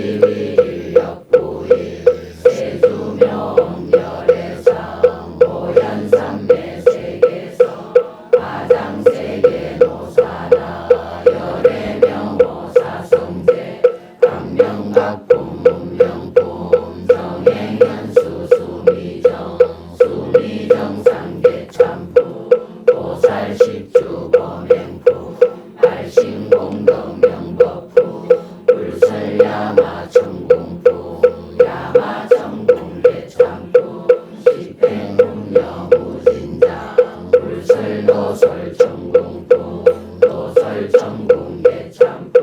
12일 역부일 세주명 열애상 오연삼매 세계서 화장세계 노사나 열애명 오사성제 강명각품 문명품 정행현수 수미정 수미정상계참부 보살십주 범행부 발신공덕명법부 불설야마 천궁부 야마천궁계참부 십행훈여무진장 불설노설 천궁부 노설천궁계참부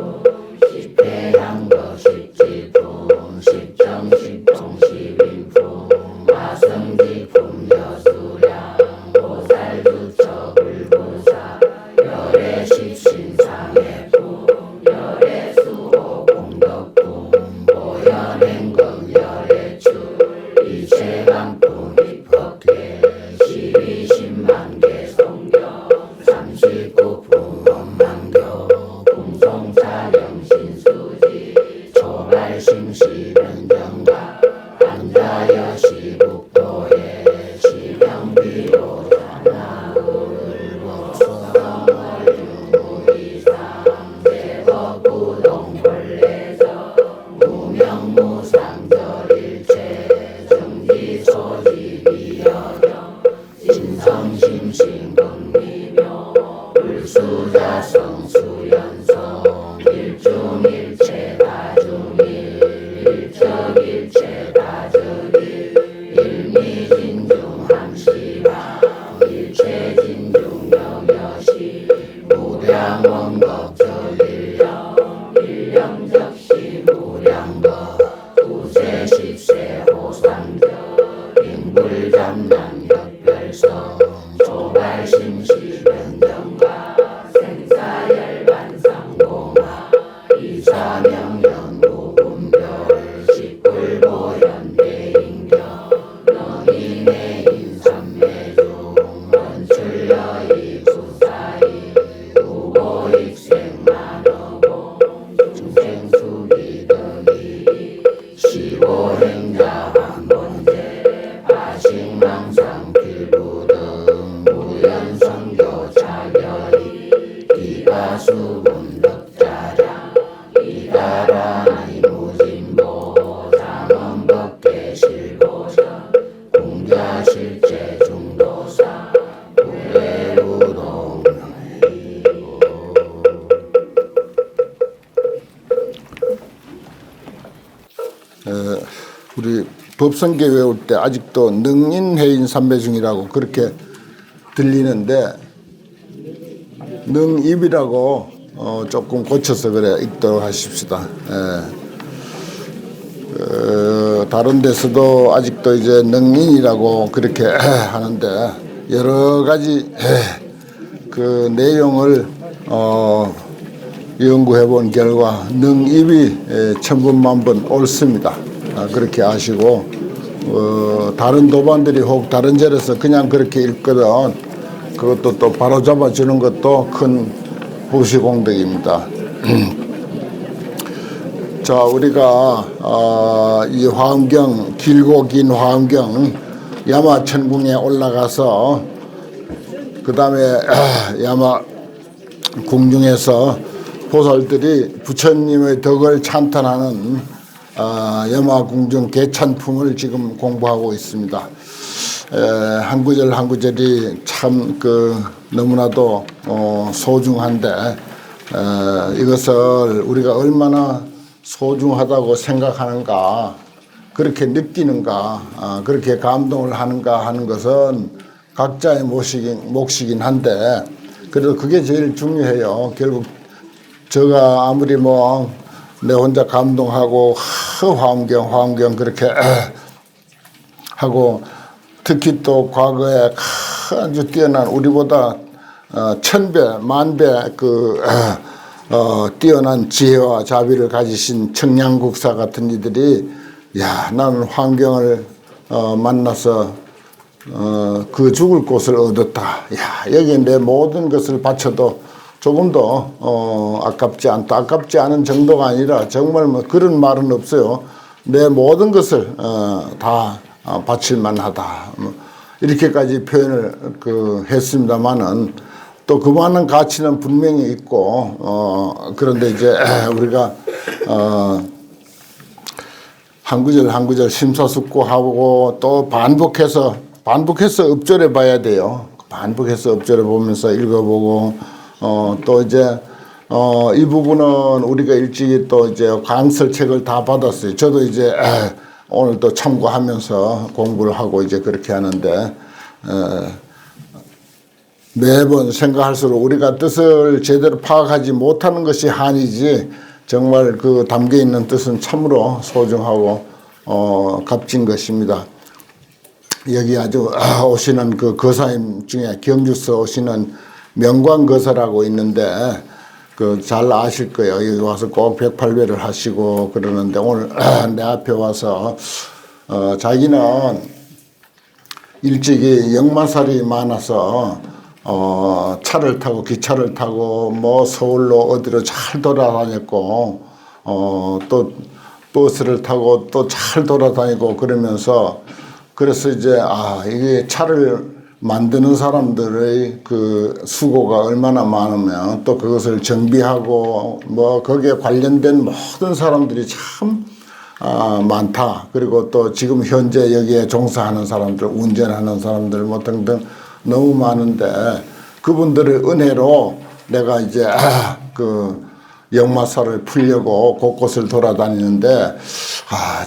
십회향거 십지품 십정십동 십인품 화성지품 여수량 보살주처 불부사 열애십신상해품 열애수호 공덕품 보현행금 열애출 이체강품 입학회 시위십만개 성경 39품 원망교 궁송사령 신수지 초발심시변정가 한자여 시북도에 시명비로 산하을보성을 유무이상 제법구동벌레적 무명무상절일체 정지소지비여경 신성심신금미묘 불수자성수연성 일중일체 다중일 일적일체 다적일 일미진중함시방 일체진중 영여시 무량원덕적일령 일령적시 무량거 구세십세 호상적 빙불잠난 격별성 조발심시변정가 생사열반상공화 이사명연 무분별 식불보현대인경 너희내인 삼매중 원출여이 구사이 우고익생만어공 중생수기등이 시보행자 한번제 파식망상 필부등 무연성교 차결이 기가수분덕자량 이가라니 무진보 장엄법계 실보선 공자실제 중도사 우대우동 우리 법성계 외울 때 아직도 능인해인 삼매중이라고 그렇게 들리는데 능입이라고 조금 고쳐서 그래 읽도록 하십시다. 다른 데서도 아직도 이제 능인이라고 그렇게 하는데 여러 가지 그 내용을 연구해 본 결과 능입이 천분만번 옳습니다. 그렇게 아시고 다른 도반들이 혹 다른 절에서 그냥 그렇게 읽거든 그것도 또 바로 잡아주는 것도 큰 부시공덕입니다. 자, 우리가 이 화엄경 길고 긴 화엄경 야마천궁에 올라가서 그 다음에 야마 궁중에서 보살들이 부처님의 덕을 찬탄하는 야마궁중 개찬품을 지금 공부하고 있습니다. 한 구절 한 구절이 참 너무나도 소중한데 이것을 우리가 얼마나 소중하다고 생각하는가, 그렇게 느끼는가, 그렇게 감동을 하는가 하는 것은 각자의 몫이긴 한데 그래도 그게 제일 중요해요. 결국 제가 아무리 내 혼자 감동하고 화엄경 그렇게 하고 특히 또 과거에 아주 뛰어난 우리보다 1000배, 10,000배 뛰어난 지혜와 자비를 가지신 청량국사 같은 이들이 나는 환경을 만나서 그 죽을 곳을 얻었다. 여기에 내 모든 것을 바쳐도 조금 더 아깝지 않다. 아깝지 않은 정도가 아니라 정말 뭐 그런 말은 없어요. 내 모든 것을 다 바칠 만하다. 이렇게까지 표현을 했습니다만은 또 그만한 가치는 분명히 있고 그런데 이제 우리가 한 구절 한 구절 심사숙고하고 또 반복해서 엎절해 봐야 돼요. 반복해서 엎절해 보면서 읽어보고 또 이제 이 부분은 우리가 일찍이 또 이제 강설책을 다 받았어요. 저도 이제 오늘 또 참고하면서 공부를 하고 이제 그렇게 하는데 매번 생각할수록 우리가 뜻을 제대로 파악하지 못하는 것이 한이지 정말 그 담겨 있는 뜻은 참으로 소중하고 값진 것입니다. 여기 아주 오시는 그 거사님 중에 경주서 오시는 명광거사라고 있는데 그 잘 아실 거예요. 여기 와서 꼭 108배를 하시고 그러는데 오늘 내 앞에 와서 자기는 일찍이 역마살이 많아서 차를 타고 기차를 타고 뭐 서울로 어디로 잘 돌아다녔고 또 버스를 타고 또 잘 돌아다니고 그러면서 그래서 이제 이게 차를 만드는 사람들의 그 수고가 얼마나 많으면 또 그것을 정비하고 뭐 거기에 관련된 모든 사람들이 참 많다. 그리고 또 지금 현재 여기에 종사하는 사람들, 운전하는 사람들 뭐 등등 너무 많은데 그분들의 은혜로 내가 이제 그 역마살을 풀려고 곳곳을 돌아다니는데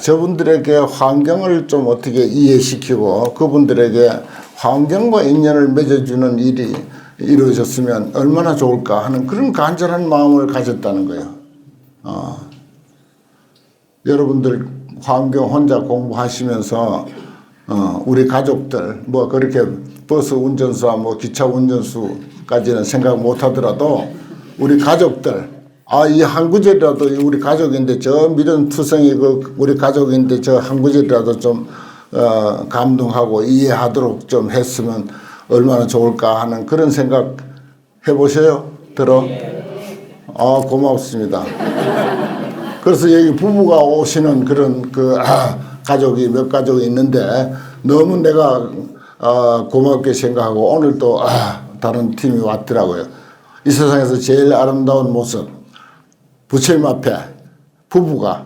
저분들에게 환경을 좀 어떻게 이해시키고 그분들에게 환경과 인연을 맺어주는 일이 이루어졌으면 얼마나 좋을까 하는 그런 간절한 마음을 가졌다는 거예요. 여러분들 환경 혼자 공부하시면서 우리 가족들 뭐 그렇게 버스 운전수와 뭐 기차 운전수까지는 생각 못 하더라도 우리 가족들 이 한 구절이라도 우리 가족인데 저 미련 투성이 그 우리 가족인데 저 한 구절이라도 좀 감동하고 이해하도록 좀 했으면 얼마나 좋을까 하는 그런 생각 해보세요. 들어? 고맙습니다. 그래서 여기 부부가 오시는 그런 가족이 몇 가족이 있는데 너무 내가 고맙게 생각하고 오늘 또 다른 팀이 왔더라고요. 이 세상에서 제일 아름다운 모습 부처님 앞에 부부가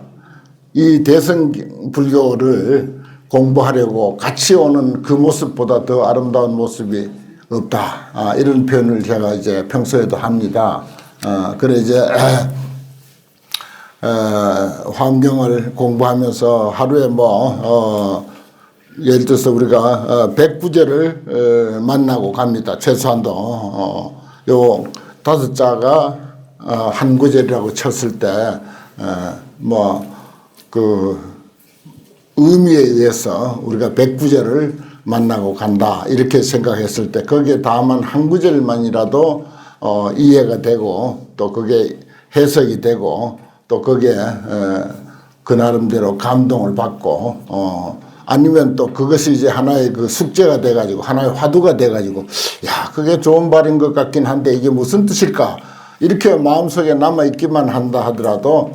이 대성 불교를 공부하려고 같이 오는 그 모습보다 더 아름다운 모습이 없다. 이런 표현을 제가 이제 평소에도 합니다. 그래 이제 환경을 공부하면서 하루에 뭐 예를 들어서 우리가 109제를 만나고 갑니다. 최소한도 요 5자가 한 구절이라고 쳤을 때 뭐 그 의미에 의해서 우리가 109제를 만나고 간다 이렇게 생각했을 때 거기에 다만 한 구절만이라도 이해가 되고 또 그게 해석이 되고 또 거기에 그 나름대로 감동을 받고 아니면 또 그것이 이제 하나의 그 숙제가 돼가지고 하나의 화두가 돼가지고 야 그게 좋은 말인 것 같긴 한데 이게 무슨 뜻일까 이렇게 마음속에 남아있기만 한다 하더라도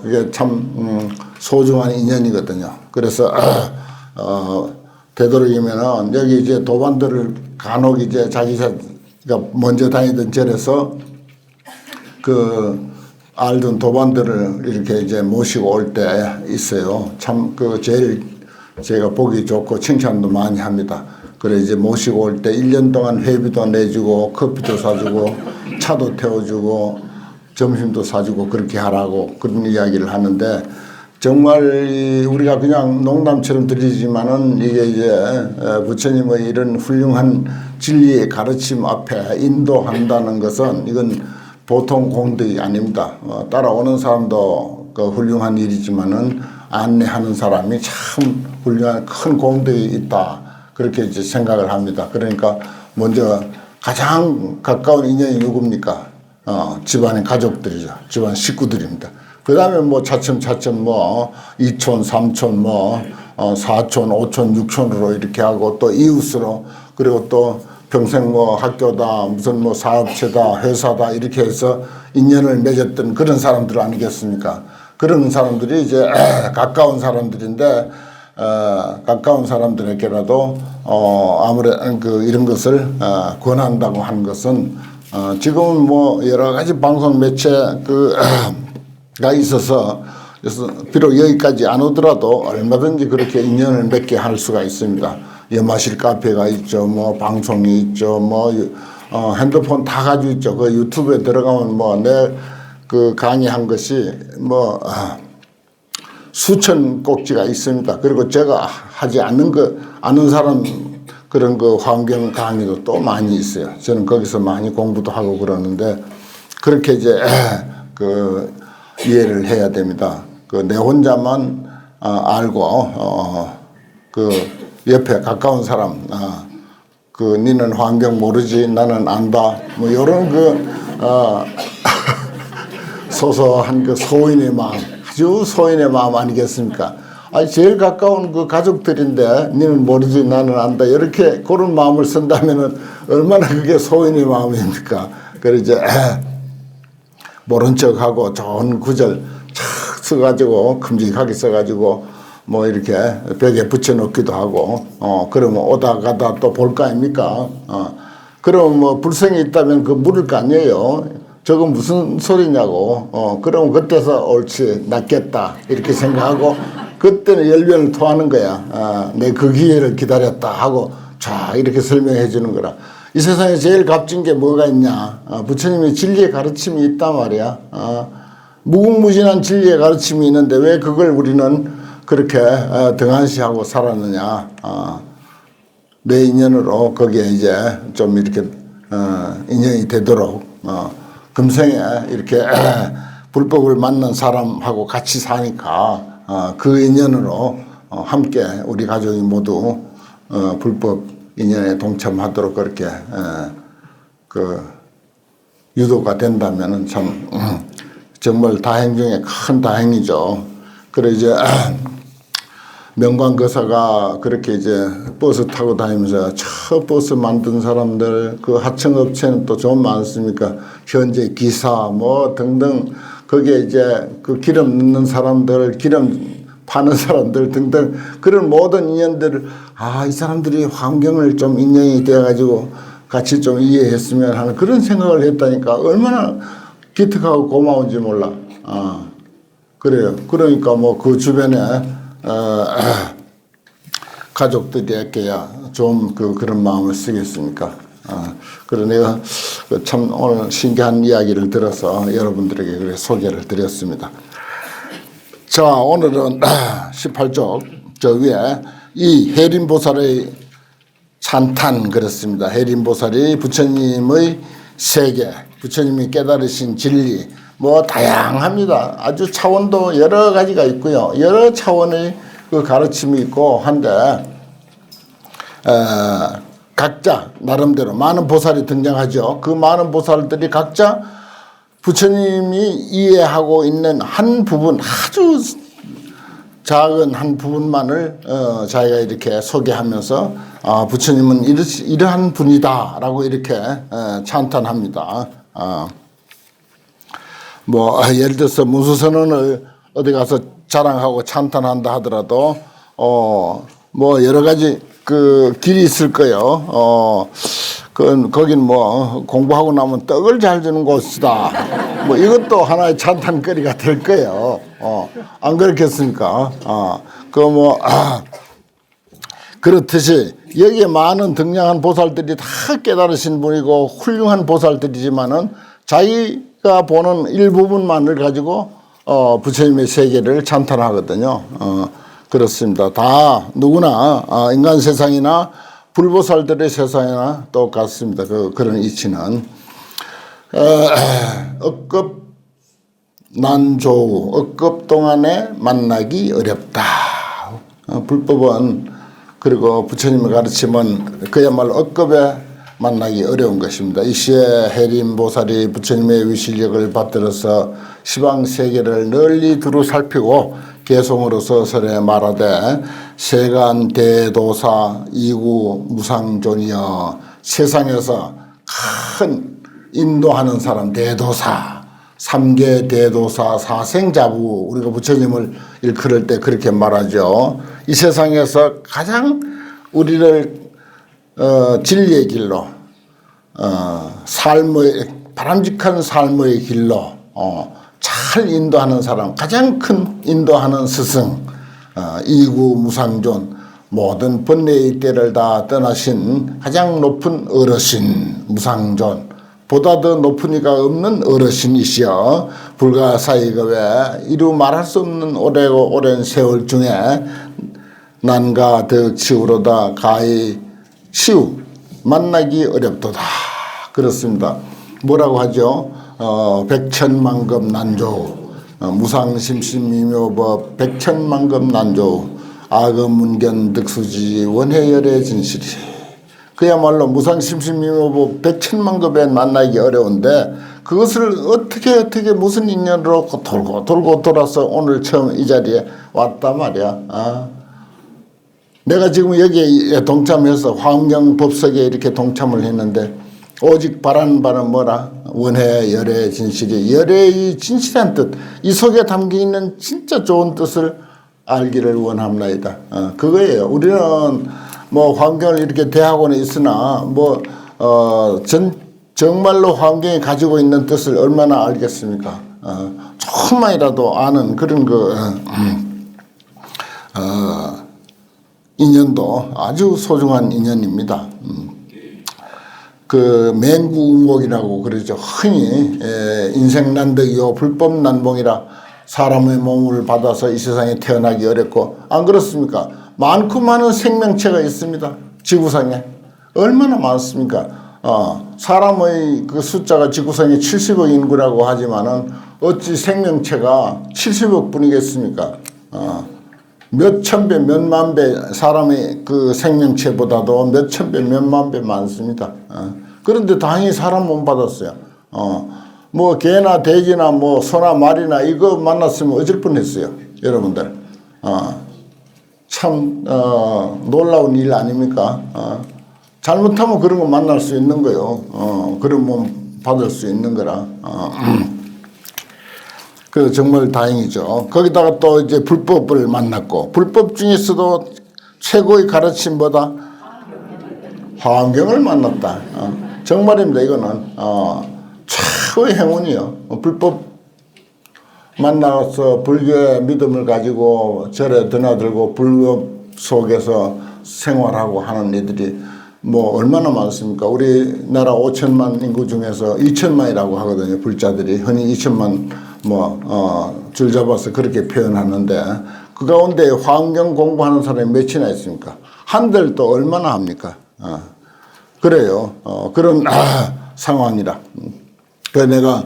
그게 참 소중한 인연이거든요. 그래서 되도록이면은 여기 이제 도반들을 간혹 이제 자기가 먼저 다니던 절에서 그 알던 도반들을 이렇게 이제 모시고 올 때 있어요. 참 그 제일 제가 보기 좋고 칭찬도 많이 합니다. 그래 이제 모시고 올 때 1년 동안 회비도 내주고 커피도 사주고 차도 태워주고 점심도 사주고 그렇게 하라고 그런 이야기를 하는데 정말 우리가 그냥 농담처럼 들리지만은 이게 이제 부처님의 이런 훌륭한 진리의 가르침 앞에 인도한다는 것은 이건 보통 공덕이 아닙니다. 따라오는 사람도 그 훌륭한 일이지만은 안내하는 사람이 참 훌륭한 큰 공덕이 있다. 그렇게 이제 생각을 합니다. 그러니까 먼저 가장 가까운 인연이 누굽니까? 집안의 가족들이죠. 집안 식구들입니다. 그 다음에 뭐 차츰차츰 뭐 2촌, 3촌, 뭐 4촌, 5촌, 6촌으로 이렇게 하고 또 이웃으로 그리고 또 평생 뭐 학교다 무슨 뭐 사업체다 회사다 이렇게 해서 인연을 맺었던 그런 사람들 아니겠습니까? 그런 사람들이 이제 가까운 사람들인데 가까운 사람들에게라도 아무래도 이런 것을 권한다고 하는 것은 지금은 뭐 여러 가지 방송 매체가 있어서 그래서 비록 여기까지 안 오더라도 얼마든지 그렇게 인연을 맺게 할 수가 있습니다. 염화실 카페가 있죠, 뭐 방송이 있죠, 뭐 핸드폰 다 가지고 있죠. 그 유튜브에 들어가면 뭐 내 그 강의한 것이 뭐 수천 꼭지가 있습니다. 그리고 제가 하지 않는 아는 사람 그런 그 환경 강의도 또 많이 있어요. 저는 거기서 많이 공부도 하고 그러는데 그렇게 이제 그 이해를 해야 됩니다. 그 내 혼자만 알고 그 옆에 가까운 사람 그 니는 환경 모르지 나는 안다 뭐 이런 소소한 그 소인의 마음, 아주 소인의 마음 아니겠습니까? 아니 제일 가까운 그 가족들인데 니는 모르지 나는 안다 이렇게 그런 마음을 쓴다면은 얼마나 그게 소인의 마음입니까? 그래 이제 모른 척하고 좋은 구절 착 써가지고 큼직하게 써가지고 뭐 이렇게 벽에 붙여놓기도 하고 그러면 오다 가다 또 볼 거 아닙니까? 그럼 뭐 불성이 있다면 그 물을 거 아니에요. 저건 무슨 소리냐고. 그럼 그때서 옳지 낫겠다 이렇게 생각하고 그때는 열변을 토하는 거야. 내 그 기회를 기다렸다 하고 자 이렇게 설명해 주는 거라. 이 세상에 제일 값진 게 뭐가 있냐? 부처님의 진리의 가르침이 있단 말이야. 무궁무진한 진리의 가르침이 있는데 왜 그걸 우리는 그렇게 등한시하고 살았느냐? 내 인연으로 거기에 이제 좀 이렇게 인연이 되도록 금생에 이렇게 불법을 만난 사람하고 같이 사니까 그 인연으로 함께 우리 가족이 모두 불법 인연에 동참하도록 그렇게 그 유도가 된다면은 참 정말 다행 중에 큰 다행이죠. 그래 이제 명관거사가 그렇게 이제 버스 타고 다니면서 첫 버스 만든 사람들 그 하청업체는 또 좀 많습니까? 현재 기사 뭐 등등 거기에 이제 그 기름 넣는 사람들 기름 파는 사람들 등등 그런 모든 인연들을 이 사람들이 환경을 좀 인연이 되어가지고 같이 좀 이해했으면 하는 그런 생각을 했다니까 얼마나 기특하고 고마운지 몰라. 그래요. 그러니까 뭐 그 주변에 가족들에게야 좀 그런 마음을 쓰겠습니까? 그래 내가 참 오늘 신기한 이야기를 들어서 여러분들에게 그렇게 소개를 드렸습니다. 자 오늘은 18쪽 저 위에 이 해림보살의 찬탄 그렇습니다. 해림보살이 부처님의 세계, 부처님이 깨달으신 진리 뭐 다양합니다. 아주 차원도 여러 가지가 있고요. 여러 차원의 그 가르침이 있고 한데 각자 나름대로 많은 보살이 등장하죠. 그 많은 보살들이 각자 부처님이 이해하고 있는 한 부분 아주 작은 한 부분만을 자기가 이렇게 소개하면서 부처님은 이러한 분이다라고 이렇게 찬탄합니다. 뭐 예를 들어서 문수선언을 어디 가서 자랑하고 찬탄한다 하더라도 뭐 여러 가지 그 길이 있을 거예요. 거긴 뭐 공부하고 나면 떡을 잘 주는 곳이다. 뭐 이것도 하나의 찬탄거리가 될 거예요. 안 그렇겠습니까? 그렇듯이 여기에 많은 등량한 보살들이 다 깨달으신 분이고 훌륭한 보살들이지만은 자기가 보는 일부분만을 가지고 부처님의 세계를 찬탄하거든요. 그렇습니다. 다 누구나 인간 세상이나 불보살들의 세상이나 똑같습니다. 그런 이치는 억급 난조우 억급 동안에 만나기 어렵다. 불법은 그리고 부처님의 가르침은 그야말로 억급에 만나기 어려운 것입니다. 이 시에 해림보살이 부처님의 위실력을 받들어서 시방세계를 널리 두루 살피고 개송으로서 설에 말하되 세간 대도사 이구 무상존이여 세상에서 큰 인도하는 사람 대도사, 삼계 대도사 사생자부, 우리가 부처님을 일컬을 때 그렇게 말하죠. 이 세상에서 가장 우리를 진리의 길로, 삶의 바람직한 삶의 길로 잘 인도하는 사람, 가장 큰 인도하는 스승, 이구무상존, 모든 번뇌의 때를 다 떠나신 가장 높은 어르신 무상존, 보다 더 높은 이가 없는 어르신이시여 불가사의급에 이루 말할 수 없는 오랜 세월 중에 난가 덕치우로다 가히 시우 만나기 어렵도다. 그렇습니다. 뭐라고 하죠? 백천만급 난조, 무상심심미묘법 백천만급 난조, 악음문견 득수지 원해열의 진실이. 그야말로 무상심심미묘법 백천만급에 만나기 어려운데 그것을 어떻게 무슨 인연으로 돌고 돌아서 오늘 처음 이 자리에 왔단 말이야. 내가 지금 여기에 동참해서 화엄경법석에 이렇게 동참을 했는데 오직 바라는 바는 뭐라? 원해 열의 진실이, 열의 진실한 뜻, 이 속에 담겨있는 진짜 좋은 뜻을 알기를 원합니다. 그거예요. 우리는 뭐 화엄경을 이렇게 대학원에 있으나 정말로 화엄경이 가지고 있는 뜻을 얼마나 알겠습니까? 조금만이라도 아는 그런 인연도 아주 소중한 인연입니다. 그 맹구우목이라고 그러죠. 흔히 인생난득이요 불법난봉이라 사람의 몸을 받아서 이 세상에 태어나기 어렵고, 안 그렇습니까? 많고 많은 생명체가 있습니다. 지구상에 얼마나 많습니까? 사람의 그 숫자가 지구상에 70억 인구라고 하지만은 어찌 생명체가 70억 뿐이겠습니까? 몇천 배, 몇만 배, 사람의 그 생명체보다도 몇천 배, 몇만 배 많습니다. 그런데 다행히 사람 못 받았어요. 뭐 개나 돼지나 뭐 소나 말이나 이거 만났으면 어쩔 뻔했어요, 여러분들. 참 놀라운 일 아닙니까? 잘못하면 그런 거 만날 수 있는 거요. 그런 몸 받을 수 있는 거라. 그래서 정말 다행이죠. 거기다가 또 이제 불법을 만났고, 불법 중에서도 최고의 가르침보다 화엄경을 만났다. 정말입니다. 이거는 최고의 행운이요. 불법 만나서 불교의 믿음을 가지고 절에 드나들고 불법 속에서 생활하고 하는 이들이 뭐 얼마나 많습니까? 우리나라 5천만 인구 중에서 2천만이라고 하거든요. 불자들이 흔히 2천만 줄 잡아서 그렇게 표현하는데, 그 가운데 화엄경 공부하는 사람이 몇이나 있습니까? 한들 또 얼마나 합니까? 그래요. 그런 상황이라. 그래서 내가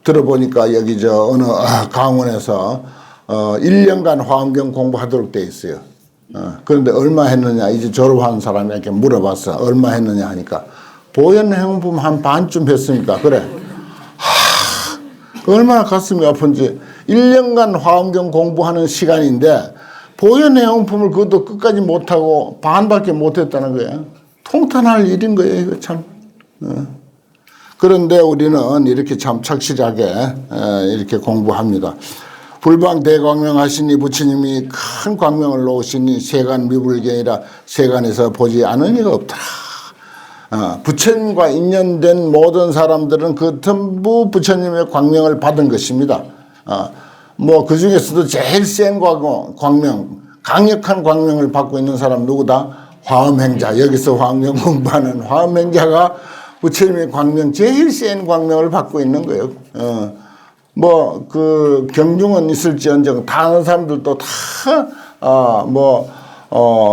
들어보니까 여기 어느 강원에서 1년간 화엄경 공부하도록 돼 있어요. 그런데 얼마 했느냐, 이제 졸업한 사람에게 물어봤어. 얼마 했느냐 하니까 보현행품 한 반쯤 했으니까 그래. 얼마나 가슴이 아픈지. 1년간 화엄경 공부하는 시간인데 보현행품을 그것도 끝까지 못하고 반밖에 못했다는 거예요. 통탄할 일인 거예요, 이거 참. 그런데 우리는 이렇게 참 착실하게 이렇게 공부합니다. 불방대광명 하시니 부처님이 큰 광명을 놓으시니 세간 미불경이라 세간에서 보지 않은 이가 없더라. 부처님과 인연된 모든 사람들은 그 전부 부처님의 광명을 받은 것입니다. 뭐 그 중에서도 제일 센 광명, 강력한 광명을 받고 있는 사람 누구다? 화엄행자. 여기서 화엄경 공부하는 화엄행자가 부처님의 광명, 제일 센 광명을 받고 있는 거예요. 뭐 그 경중은 있을지언정 다 아는 사람들도 다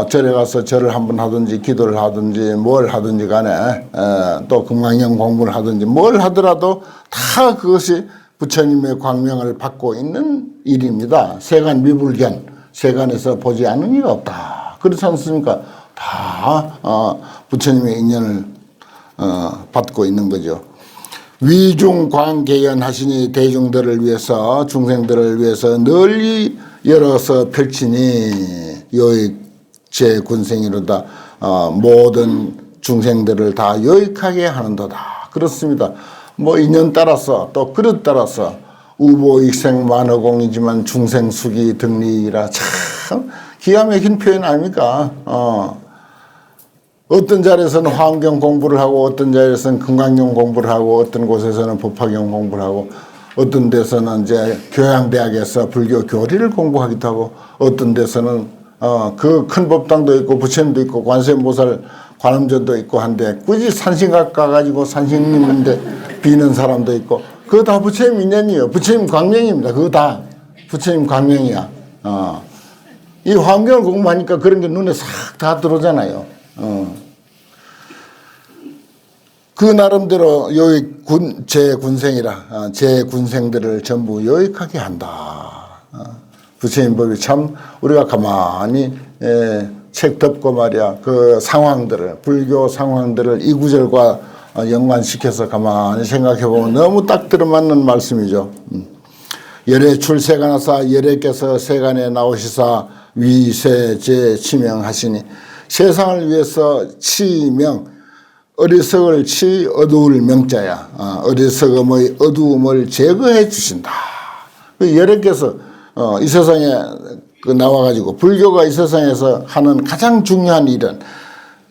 절에 가서 절을 한번 하든지 기도를 하든지 뭘 하든지 간에 또 금강경 공부를 하든지 뭘 하더라도 다 그것이 부처님의 광명을 받고 있는 일입니다. 세간 미불견, 세간에서 보지 않은 이가 없다. 그렇지 않습니까? 다 부처님의 인연을 받고 있는 거죠. 위중광개연 하시니 대중들을 위해서, 중생들을 위해서 널리 열어서 펼치니 요익 제 군생이로다. 모든 중생들을 다 유익하게 하는도다. 그렇습니다. 뭐 인연 따라서 또 그릇 따라서 우보익생 만허공이지만 중생수기 등리이라 참 기가 막힌 표현 아닙니까? 어떤 자리에서는 화엄경 공부를 하고 어떤 자리에서는 금강경 공부를 하고 어떤 곳에서는 법화경 공부를 하고 어떤 데서는 이제 교양대학에서 불교 교리를 공부하기도 하고 어떤 데서는 그 큰 법당도 있고 부처님도 있고 관세음보살 관음전도 있고 한데 굳이 산신각 가가지고 산신님인데 비는 사람도 있고 그거 다 부처님 인연이에요. 부처님 광명입니다. 그거 다 부처님 광명이야. 이 화엄경을 공부하니까 그런 게 눈에 싹 다 들어오잖아요. 그 나름대로 제 군생이라 제 군생들을 전부 요익하게 한다. 부처님 법이 참 우리가 가만히 책 덮고 말이야 그 상황들을 불교 상황들을 이 구절과 연관시켜서 가만히 생각해 보면 너무 딱 들어맞는 말씀이죠. 열애 출세간하사 열애께서 세간에 나오시사 위세제 치명하시니 세상을 위해서 치명 어리석을 치 어두울 명자야. 어리석음의 어두움을 제거해 주신다. 열애께서 이 세상에 나와가지고 불교가 이 세상에서 하는 가장 중요한 일은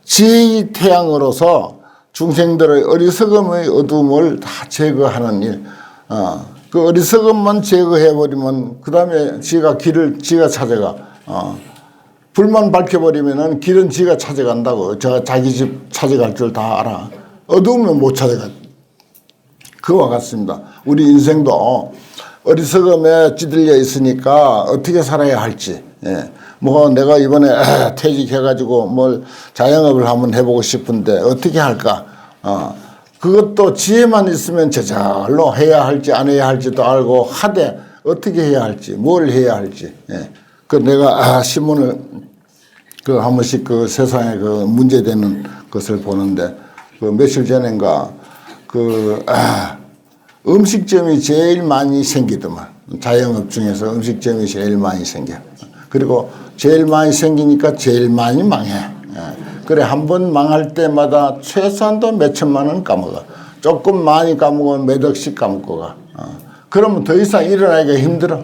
지혜의 태양으로서 중생들의 어리석음의 어두움을 다 제거하는 일. 그 어리석음만 제거해버리면 그 다음에 지가 찾아가. 불만 밝혀버리면은 길은 지가 찾아간다고. 자기 집 찾아갈 줄 다 알아. 어두우면 못 찾아가. 그와 같습니다. 우리 인생도 어리석음에 찌들려 있으니까 어떻게 살아야 할지. 뭐 내가 이번에 퇴직해가지고 뭘 자영업을 한번 해보고 싶은데 어떻게 할까. 그것도 지혜만 있으면 제절로 해야 할지 안 해야 할지도 알고 하되 어떻게 해야 할지 뭘 해야 할지. 그 내가 신문을 한 번씩 그 세상에 그 문제되는 것을 보는데 그 며칠 전인가 음식점이 제일 많이 생기더만. 자영업 중에서 음식점이 제일 많이 생겨. 그리고 제일 많이 생기니까 제일 많이 망해. 그래 한 번 망할 때마다 최소한도 몇 천만 원 까먹어. 조금 많이 까먹으면 몇 억씩 까먹고 가. 그러면 더 이상 일어나기가 힘들어.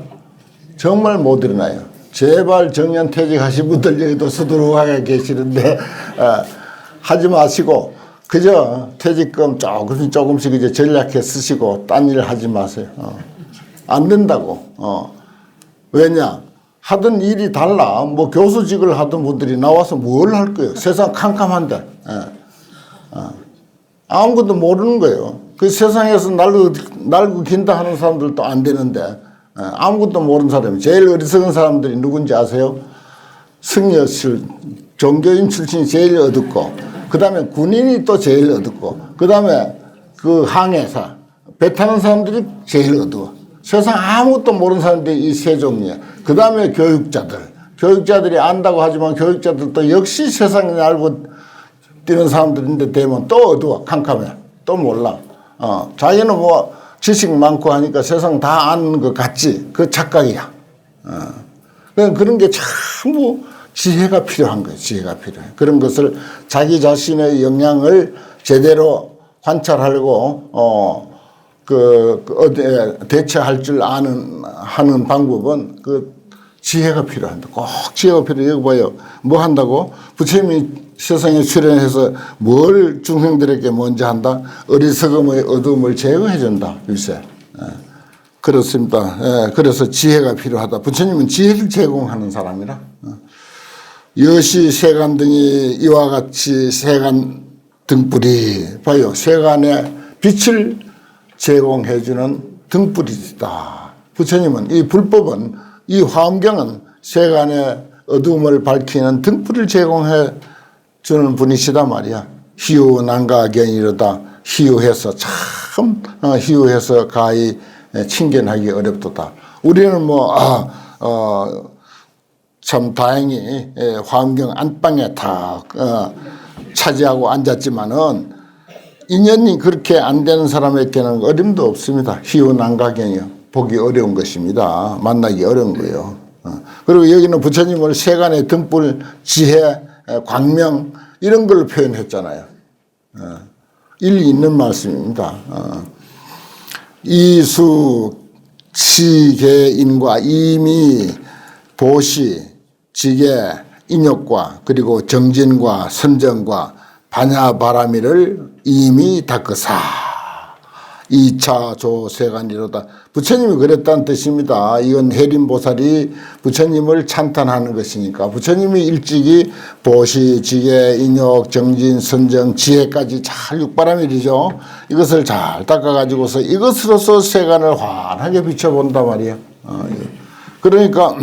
정말 못 일어나요. 제발 정년퇴직하신 분들 여기도 수두룩하게 계시는데 하지 마시고 그저 퇴직금 조금씩 이제 전략해 쓰시고 딴 일 하지 마세요. 안 된다고. 왜냐? 하던 일이 달라. 뭐 교수직을 하던 분들이 나와서 뭘 할 거예요? 세상 캄캄한데. 아무것도 모르는 거예요. 그 세상에서 날고 긴다 하는 사람들도 안 되는데 아무것도 모르는 사람이 제일 어리석은 사람들이 누군지 아세요? 승려실 종교인 출신이 제일 어둡고 그 다음에 군인이 또 제일 어둡고 그 다음에 그 항해사 배 타는 사람들이 제일 어두워. 세상 아무것도 모르는 사람들이 이 세 종류야. 그 다음에 교육자들이 안다고 하지만 교육자들도 역시 세상에 알고 뛰는 사람들인데 되면 또 어두워. 캄캄해. 또 몰라. 자기는 뭐 지식 많고 하니까 세상 다 아는 것 같지. 그 착각이야. 그런 게 전부 지혜가 필요한 거예요. 지혜가 필요해. 그런 것을 자기 자신의 영향을 제대로 관찰하려고 어디에 대처할 줄 하는 방법은 그 지혜가 필요한다. 꼭 지혜가 필요해. 여기 봐요. 뭐 한다고? 부처님이 세상에 출연해서 뭘 중생들에게 먼저 한다? 어리석음의 어두움을 제거해 준다. 글쎄. 그렇습니다. 그래서 지혜가 필요하다. 부처님은 지혜를 제공하는 사람이라. 여시 세간 등이 이와 같이 세간 등불이 봐요. 세간에 빛을 제공해 주는 등불이다. 부처님은 이 불법은 이 화엄경은 세간의 어두움을 밝히는 등불을 제공해 주는 분이시다 말이야. 희유난가견이로다. 희유해서 참 희유해서 가히 친견하기 어렵도다. 우리는 참 다행히 화엄경 안방에 다 차지하고 앉았지만은 인연이 그렇게 안 되는 사람에게는 어림도 없습니다. 희유난가견이요. 보기 어려운 것입니다. 만나기 어려운 거예요. 그리고 여기는 부처님을 세간의 등불, 지혜, 광명 이런 걸로 표현했잖아요. 일리 있는 말씀입니다. 이수 지계인과 이미 도시 지계 인욕과 그리고 정진과 선정과 반야바라미를 이미 닦으사 2차 조세간이로다. 부처님이 그랬다는 뜻입니다. 이건 해림보살이 부처님을 찬탄하는 것이니까 부처님이 일찍이 보시, 지계, 인욕, 정진, 선정, 지혜까지 잘 육바라밀이죠. 이것을 잘 닦아가지고서 이것으로서 세간을 환하게 비춰본단 말이에요. 그러니까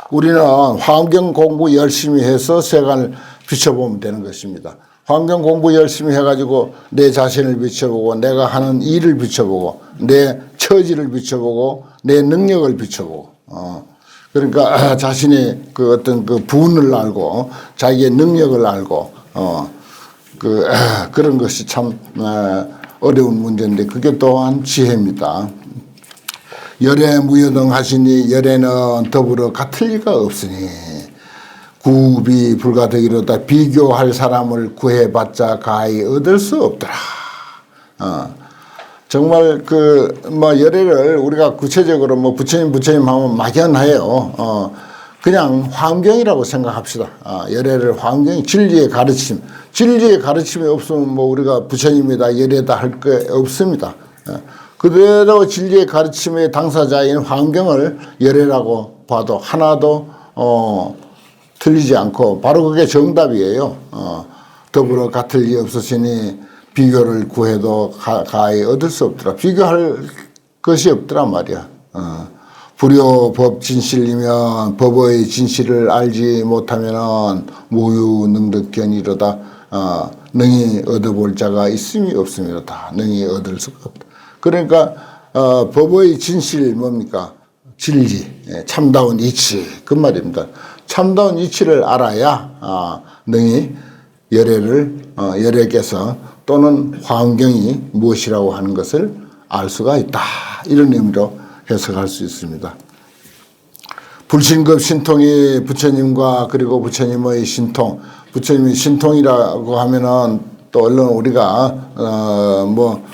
우리는 환경 공부 열심히 해서 세간을 비춰보면 되는 것입니다. 환경 공부 열심히 해가지고 내 자신을 비춰보고 내가 하는 일을 비춰보고 내 처지를 비춰보고 내 능력을 비춰보고 그러니까 자신의 그 어떤 그 분을 알고 자기의 능력을 알고 그런 것이 참 어려운 문제인데 그게 또한 지혜입니다. 열애 무여등 하시니 열애는 더불어 같을 리가 없으니 구비 불가득이로다. 비교할 사람을 구해봤자 가히 얻을 수 없더라. 정말 열애를 우리가 구체적으로 부처님 하면 막연해요. 그냥 환경이라고 생각합시다. 열애를 환경, 진리의 가르침이 없으면 우리가 부처님이다 열애다 할 게 없습니다. 그대로 진리의 가르침의 당사자인 환경을 열애라고 봐도 하나도 틀리지 않고 바로 그게 정답이에요. 더불어 같을 리 없으시니 비교를 구해도 가히 얻을 수 없더라. 비교할 것이 없더란 말이야. 불효법 진실이면 법의 진실을 알지 못하면 무유능득견이로다. 능히 얻어볼 자가 있음이 없음이로다. 능히 얻을 수가 없다. 그러니까 법의 진실 뭡니까? 진리, 참다운 이치 그 말입니다. 참다운 이치를 알아야 능히 열애께서 또는 환경이 무엇이라고 하는 것을 알 수가 있다. 이런 의미로 해석할 수 있습니다. 불신급 신통이 부처님과 그리고 부처님의 신통, 부처님의 신통이라고 하면은 또 얼른 우리가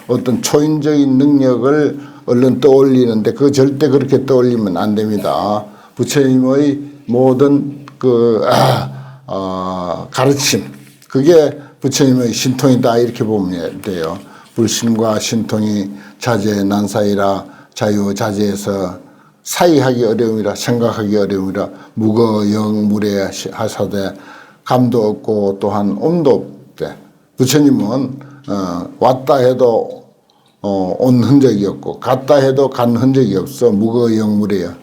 어떤 초인적인 능력을 얼른 떠올리는데 그 절대 그렇게 떠올리면 안 됩니다. 부처님의 모든 가르침 그게 부처님의 신통이다 이렇게 보면 돼요. 불신과 신통이 자제 난사이라 자유자재에서 사이하기 어려움이라 생각하기 어려움이라 무거영무례 하사되 감도 없고 또한 엄도 없대. 부처님은 왔다 해도 온 흔적이 없고 갔다 해도 간 흔적이 없어. 무거영무례야.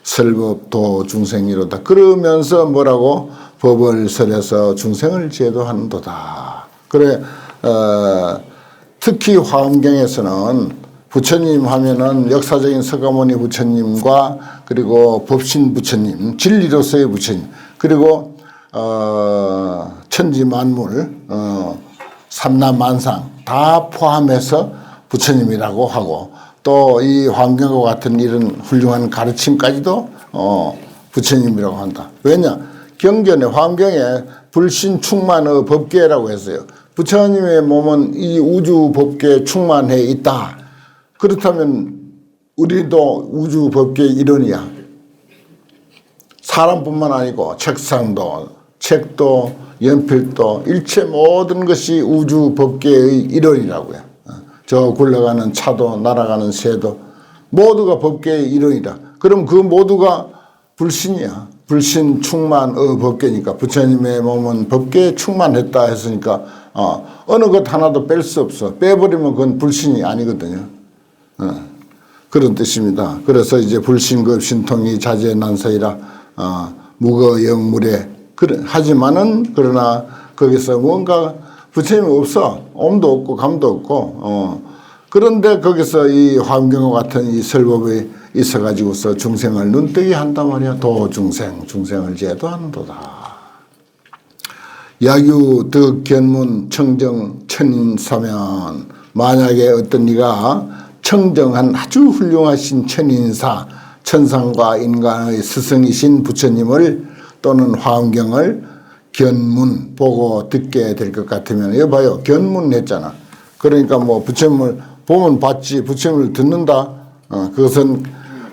설법도 중생이로다. 그러면서 뭐라고? 법을 설해서 중생을 제도하는도다. 그래 특히 화엄경에서는 부처님 하면은 역사적인 서가모니 부처님과 그리고 법신 부처님, 진리로서의 부처님, 그리고 천지 만물, 삼라만상 다 포함해서 부처님이라고 하고 또 이 환경과 같은 이런 훌륭한 가르침까지도 부처님이라고 한다. 왜냐? 경전에 환경에 불신 충만의 법계라고 했어요. 부처님의 몸은 이 우주 법계에 충만해 있다. 그렇다면 우리도 우주 법계의 일원이야. 사람뿐만 아니고 책상도 책도 연필도 일체 모든 것이 우주 법계의 일원이라고요. 저 굴러가는 차도 날아가는 새도 모두가 법계의 일원이다. 그럼 그 모두가 불신이야. 불신 충만의 법계니까 부처님의 몸은 법계에 충만했다 했으니까 어느 것 하나도 뺄 수 없어. 빼버리면 그건 불신이 아니거든요. 그런 뜻입니다. 그래서 이제 불신급 신통이 자제 난사이라 무거영무례 하지만은 그러나 거기서 뭔가 부처님이 없어. om도 없고 감도 없고 그런데 거기서 이 환경과 같은 이 설법이 있어가지고서 중생을 눈뜨게 한단 말이야. 중생을 제도하는도다. 야유 득견문 청정 천인사면 만약에 어떤 네가 청정한 아주 훌륭하신 천인사 천상과 인간의 스승이신 부처님을 또는 화엄경을 견문 보고 듣게 될 것 같으면 여봐요. 견문 했잖아. 그러니까 뭐 부처님을 보면 봤지 부처님을 듣는다. 그것은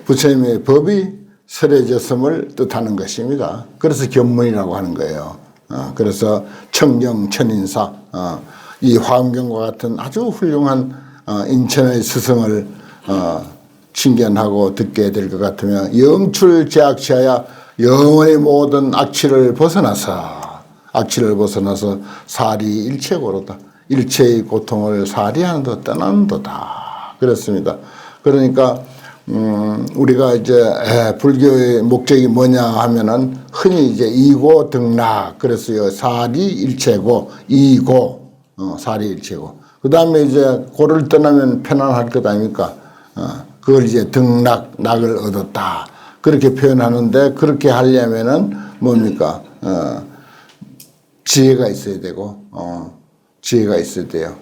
부처님의 법이 설해졌음을 뜻하는 것입니다. 그래서 견문이라고 하는 거예요. 그래서 청경 천인사 이 화엄경과 같은 아주 훌륭한 인천의 스승을 친견하고 듣게 될 것 같으면 영출제악취하여 영원히 모든 악취를 벗어나서 사리 일체고로다. 일체의 고통을 사리하는도 떠나는도다. 그렇습니다. 그러니까 우리가 이제 불교의 목적이 뭐냐 하면은 흔히 이제 이고 등락 그랬어요. 사리 일체고 이고 사리 일체고 그 다음에 이제 고를 떠나면 편안할 것 아닙니까? 그걸 이제 등락 낙을 얻었다 그렇게 표현하는데 그렇게 하려면은 뭡니까? 지혜가 있어야 되고 지혜가 있어야 돼요.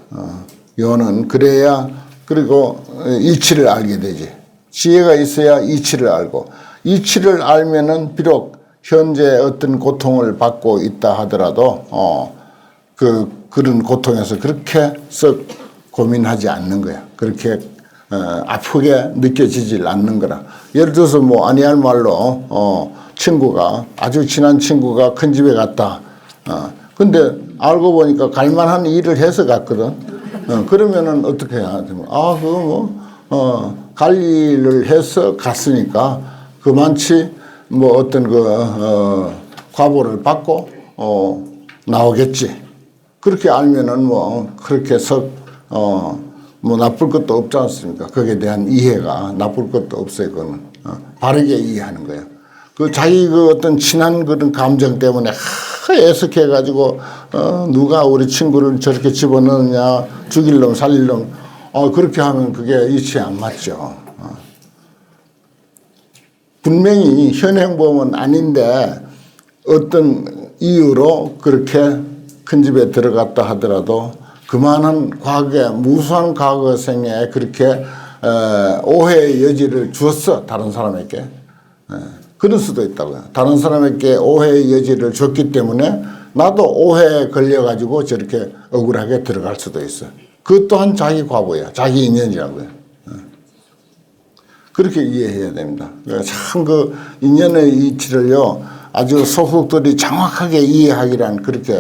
요는 그래야 그리고 이치를 알게 되지. 지혜가 있어야 이치를 알고 이치를 알면은 비록 현재 어떤 고통을 받고 있다 하더라도 그런 고통에서 그렇게 썩 고민하지 않는 거야. 그렇게 아프게 느껴지질 않는 거라. 예를 들어서 뭐 아니할 말로 친구가 아주 친한 친구가 큰 집에 갔다. 근데 알고 보니까 갈만한 일을 해서 갔거든. 그러면은 어떻게 해야 돼? 그거 갈 일을 해서 갔으니까 그만치 뭐 어떤 과보를 받고 나오겠지. 그렇게 알면은 뭐 그렇게 뭐 나쁠 것도 없지 않습니까? 거기에 대한 이해가 나쁠 것도 없어요. 그거는 바르게 이해하는 거예요. 그 자기 어떤 친한 그런 감정 때문에 애석해가지고 누가 우리 친구를 저렇게 집어넣느냐 죽일 놈 살릴 놈 그렇게 하면 그게 이치에 안 맞죠. 분명히 현행범은 아닌데 어떤 이유로 그렇게 큰 집에 들어갔다 하더라도 그만한 과거에 무수한 과거 생에 그렇게 오해의 여지를 주었어. 다른 사람에게. 그럴 수도 있다고요. 다른 사람에게 오해의 여지를 줬기 때문에 나도 오해에 걸려가지고 저렇게 억울하게 들어갈 수도 있어. 그것 또한 자기 과보야. 자기 인연이라고요. 그렇게 이해해야 됩니다. 참 그 인연의 이치를요 아주 소국들이 정확하게 이해하기란 그렇게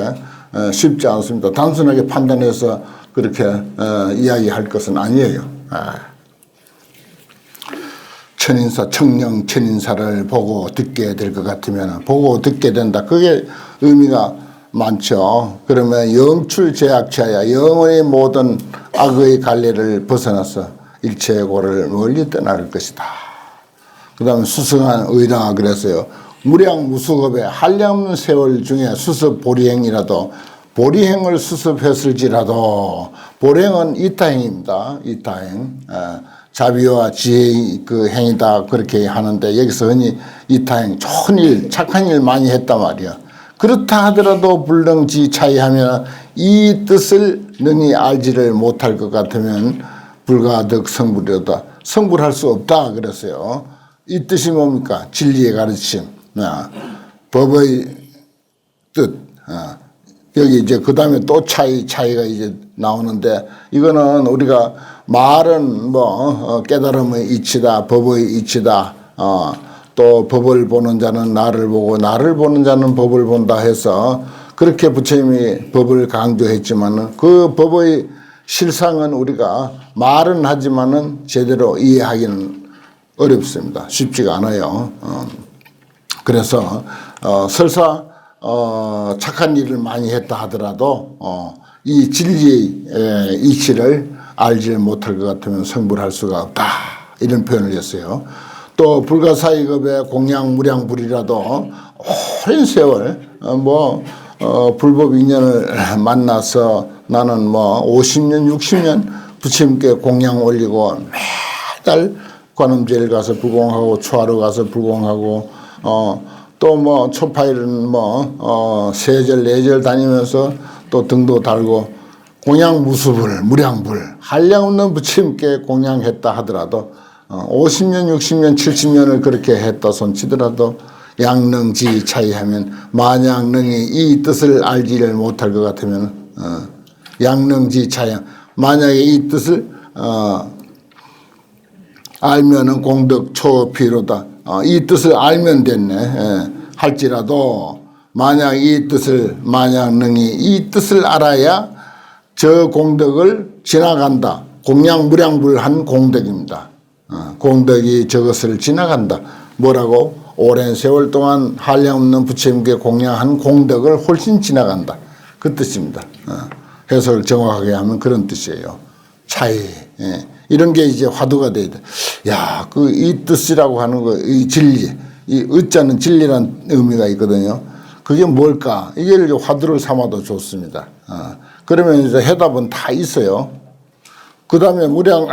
쉽지 않습니다. 단순하게 판단해서 그렇게 이야기할 것은 아니에요. 천인사, 청령 천인사를 보고 듣게 될 것 같으면 보고 듣게 된다. 그게 의미가 많죠. 그러면 영출제악취하여 영원히 모든 악의 갈래를 벗어나서 일체의 고를 멀리 떠날 것이다. 그 다음에 수승한 의라 그랬어요. 무량무수겁에 한량없는 세월 중에 수습 보리행이라도 보리행을 수습했을지라도 보리행은 이타행입니다. 이타행. 자비와 지혜의 그 행이다 그렇게 하는데 여기서 흔히 이타행 좋은 일 착한 일 많이 했단 말이야. 그렇다 하더라도 불능지 차이하면 이 뜻을 능히 알지를 못할 것 같으면 불가득 성불이다. 성불할 수 없다 그랬어요. 이 뜻이 뭡니까? 진리의 가르침, 법의 뜻. 여기 이제 그 다음에 또 차이가 이제 나오는데 이거는 우리가 말은 뭐 깨달음의 이치다, 법의 이치다. 또 법을 보는 자는 나를 보고 나를 보는 자는 법을 본다 해서 그렇게 부처님이 법을 강조했지만은 그 법의 실상은 우리가 말은 하지만은 제대로 이해하기는 어렵습니다. 쉽지가 않아요. 그래서 설사 착한 일을 많이 했다 하더라도 이 진리의 이치를 알지 못할 것 같으면 성불할 수가 없다. 이런 표현을 했어요. 또 불가사의급의 공양무량불이라도 오랜 세월 불법 인연을 만나서 나는 50년 60년 부처님께 공양 올리고 매달 관음제일 가서 불공하고 초하루 가서 불공하고 또 초파일은 세절 네절 다니면서 또 등도 달고 공양무수불 무량불 한량없는 부처님께 공양했다 하더라도 50년 60년 70년을 그렇게 했다 손치더라도 양능지 차이하면 만약 능이 이 뜻을 알지를 못할 것 같으면 양능지 차이 만약에 이 뜻을 알면은 공덕 초피로다. 이 뜻을 알면 됐네. 할지라도 만약 이 뜻을 만약 능이 이 뜻을 알아야 저 공덕을 지나간다. 공양무량불한 공덕입니다. 공덕이 저것을 지나간다. 뭐라고? 오랜 세월 동안 한량없는 부처님께 공양한 공덕을 훨씬 지나간다. 그 뜻입니다. 해석을 정확하게 하면 그런 뜻이에요. 차이. 이런 게 이제 화두가 돼야 돼. 야, 이 뜻이라고 하는 거, 이 진리, 이 의자는 진리란 의미가 있거든요. 그게 뭘까? 이게 화두를 삼아도 좋습니다. 그러면 이제 해답은 다 있어요. 그 다음에 무량,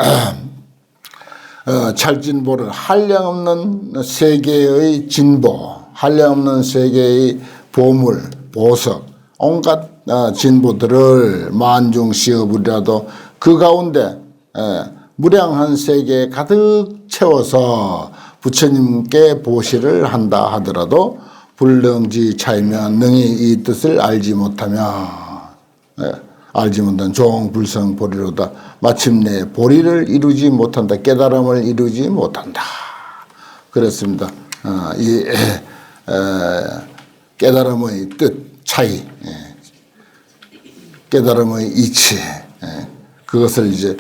찰진보를 한량없는 세계의 진보, 한량없는 세계의 보물, 보석, 온갖 진보들을 만중시업이라도 그 가운데 무량한 세계에 가득 채워서 부처님께 보시를 한다 하더라도 불능지 차이면 능히 이 뜻을 알지 못하면 알지 못한 종불성 보리로다. 마침내 보리를 이루지 못한다. 깨달음을 이루지 못한다. 그렇습니다. 이 깨달음의 뜻 차이, 깨달음의 이치, 그것을 이제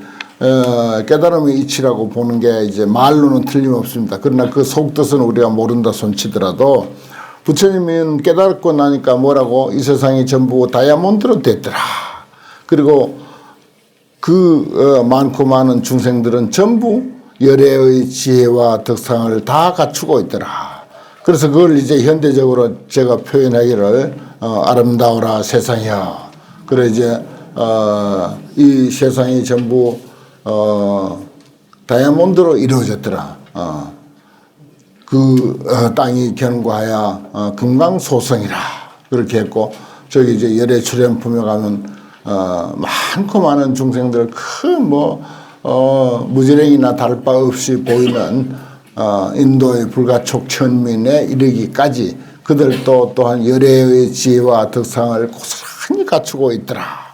깨달음의 이치라고 보는 게 이제 말로는 틀림없습니다. 그러나 그 속뜻은 우리가 모른다 손치더라도 부처님은 깨닫고 나니까 뭐라고? 이 세상이 전부 다이아몬드로 됐더라. 그리고 그 많고 많은 중생들은 전부 열애의 지혜와 덕상을 다 갖추고 있더라. 그래서 그걸 이제 현대적으로 제가 표현하기를 아름다워라 세상이야. 그래 이제 이 세상이 전부 다이아몬드로 이루어졌더라. 땅이 견고하여 금강소성이라 그렇게 했고 저기 이제 열애 출연품에 가면 많고 많은 중생들 무지랭이나 다를 바 없이 보이는 인도의 불가촉 천민에 이르기까지 그들도 또한 열애의 지혜와 덕상을 고스란히 갖추고 있더라.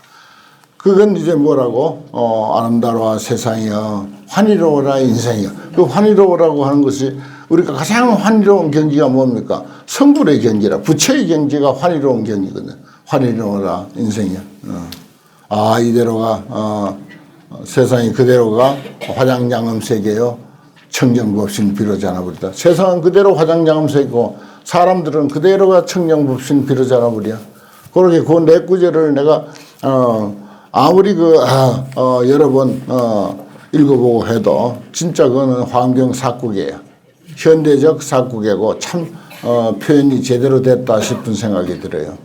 그건 이제 뭐라고? 아름다워라 세상이여 환희로워라 인생이여. 그 환희로워라고 하는 것이 우리가 가장 환희로운 경지가 뭡니까? 성불의 경지라. 부처의 경지가 환희로운 경지거든. 환희로워라 인생이여. 이대로가 세상이 그대로가 화장장엄 세계요 청정법신 비로자나 버리다. 세상은 그대로 화장장엄 세계고 사람들은 그대로가 청정법신 비로자나 버려. 그렇게 그 네 구절을 내가 아무리 여러 번 읽어보고 해도 진짜 그거는 환경 사국이에요. 현대적 사국이고 참 표현이 제대로 됐다 싶은 생각이 들어요.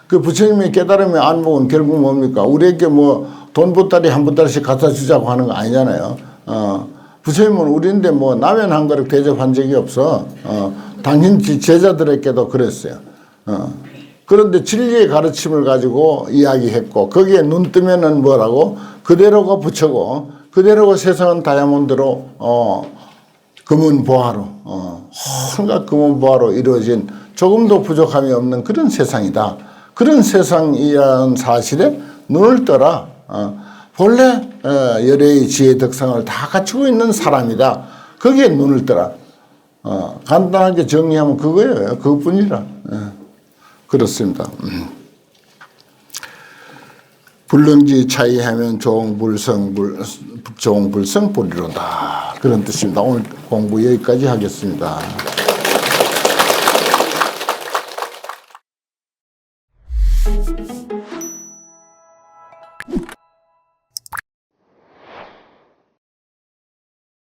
그 부처님의 깨달음의 안목은 결국 뭡니까? 우리에게 뭐 돈 보따리 한 보따리씩 갖다 주자고 하는 거 아니잖아요. 부처님은 우리인데 뭐 라면 한 그릇 대접한 적이 없어. 당연히 제자들에게도 그랬어요. 그런데 진리의 가르침을 가지고 이야기했고 거기에 눈 뜨면은 뭐라고? 그대로가 부처고 그대로가 세상은 다이아몬드로 금은보화로 온갖 금은보화로 이루어진 조금도 부족함이 없는 그런 세상이다. 그런 세상이라는 사실에 눈을 떠라. 본래 열애의 지혜 덕상을 다 갖추고 있는 사람이다. 거기에 눈을 떠라. 간단하게 정리하면 그거예요. 그것뿐이라. 그렇습니다. 불능지 차이하면 종불성 보리로다. 그런 뜻입니다. 오늘 공부 여기까지 하겠습니다.